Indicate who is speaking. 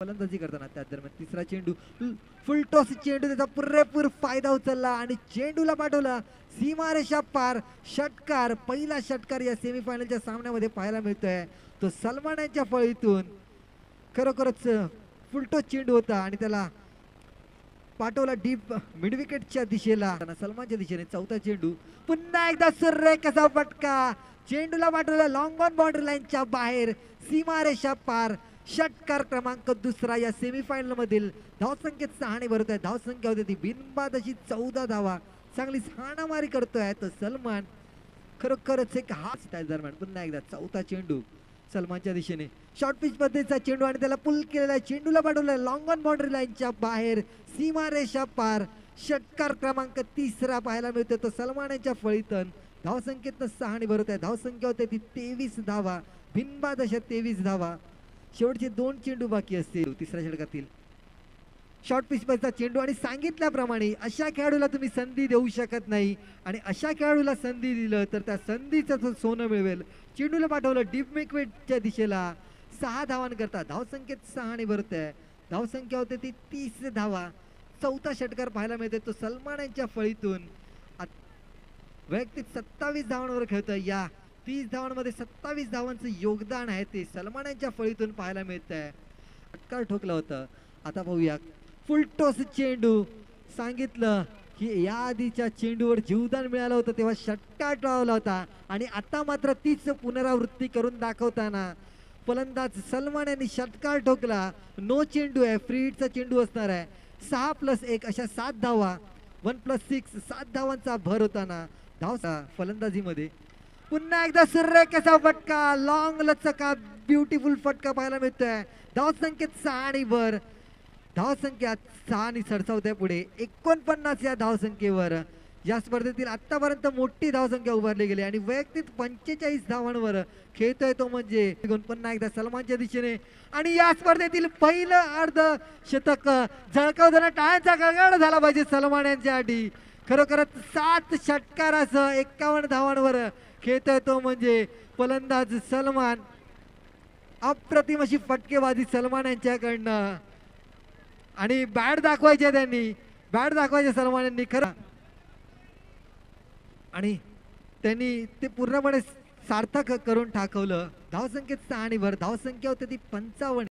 Speaker 1: फलंदाजी करताना त्या दरम्यान तिसरा चेंडू फुल टॉस चेंडू त्याचा पुरेपूर फायदा उचलला आणि चेंडूला पाठवला सीमारेषा पार. षटकार, पहिला षटकार या सेमीफायनलच्या सामन्यामध्ये पाहायला मिळतोय. तो सलमान यांच्या फळीतून खरोखरच फुलटॉस चेंडू होता आणि त्याला पाठवला डीप मिड विकेटच्या दिशेला. सलमानच्या दिशेने चौथा चेंडू पुन्हा एकदा सुरेख असा फटका. चेंडूला पाठवला लॉंग ऑन बाउंड्री लाईनच्या बाहेर, सीमारेषा पार. षटकार क्रमांक दुसरा या सेमीफायनल मधील. धावसंख्येत 6 भरत आहे. धावसंख्या होती ती बिनबाद अशी 14 धावा. चांगली हाणामारी करतोय तो सलमान. खरोखरच एक हाच दरम्यान पुन्हा एकदा चौथा चेंडू सलमानच्या दिशेने शॉर्ट पिच पद्धतीचा चेंडू आणि त्याला पुल केलेला चेंडूला पाठवला लॉंग ऑन बाउंड्री लाईनच्या बाहेर, सीमारेषा पार. षटकार क्रमांक तिसरा पाहायला मिळतोय तो सलमान यांच्या फळीतून. धावसंख्येत 6 भरत आहे. धावसंख्या होते ती 23 धावा. बिनबाद अशा 23 धावा. शेवटचे 2 चेंडू बाकी असतील तिसऱ्या षटकातील. शॉर्ट पिच पद्धतीचा चेंडू आणि सांगितल्याप्रमाणे अशा खेळाडूला तुम्ही संधी देऊ शकत नाही आणि अशा खेळाडूला संधी दिलं तर त्या संधीचं सोनं मिळवेल. चेंडूला पाठवलं डीप मिडविकेटच्या दिशेला. 6 धावांकरता धावसंख्येत 6 भरत आहे. धावसंख्या होते ती 30 धावा. चौथा षटकार पाहायला मिळते तो सलमान यांच्या फळीतून. वैयक्तिक 27 धावांवर खेळतोय. या 30 धावांमध्ये 27 धावांचं योगदान आहे ते सलमान यांच्या फळीतून पाहायला मिळत आहे. षटकार ठोकलं होतं. आता पाहूया फुल टॉस चेंडू. सांगितलं की या आधीच्या चेंडूवर जीवदान मिळालं होतं तेव्हा षटकार टळवला होता आणि आता मात्र तीच पुनरावृत्ती करून दाखवताना फलंदाज सलमान यांनी षटकार ठोकला. नो चेंडू आहे, फ्री हिटचा चेंडू असणार आहे. 6+1 अशा 7 धावा. 1+6 7 धावांचा भर होताना धाव फलंदाजीमध्ये. पुन्हा एकदा सुरेख असा फटका. लॉंग लचका ब्युटिफुल फटका पाहायला मिळतोय. धावसंख्येत 6 भर. धावसंख्या 6 सरसावते पुढे 49 या धावसंख्येवर. या स्पर्धेतील आतापर्यंत मोठी धावसंख्या उभारली गेली आणि वैयक्तिक 45 धावांवर खेळतोय तो म्हणजे पुन्हा एकदा सलमानच्या दिशेने. आणि या स्पर्धेतील पहिलं अर्ध शतक झळकावताना टाळ्यांचा गळगळ झाला पाहिजे सलमान यांच्यासाठी. खरोखरच 7 षटकारासह 51 धावांवर खेळतोय तो म्हणजे फलंदाज सलमान. अप्रतिम अशी फटकेबाजी सलमान यांच्याकडनं आणि बॅट दाखवायचे त्यांनी. बॅट दाखवायचे सलमान यांनी खरं आणि त्यांनी ते पूर्णपणे सार्थक करून टाकवलं. धावसंख्येत 6 भर. धावसंख्या होती ती 55.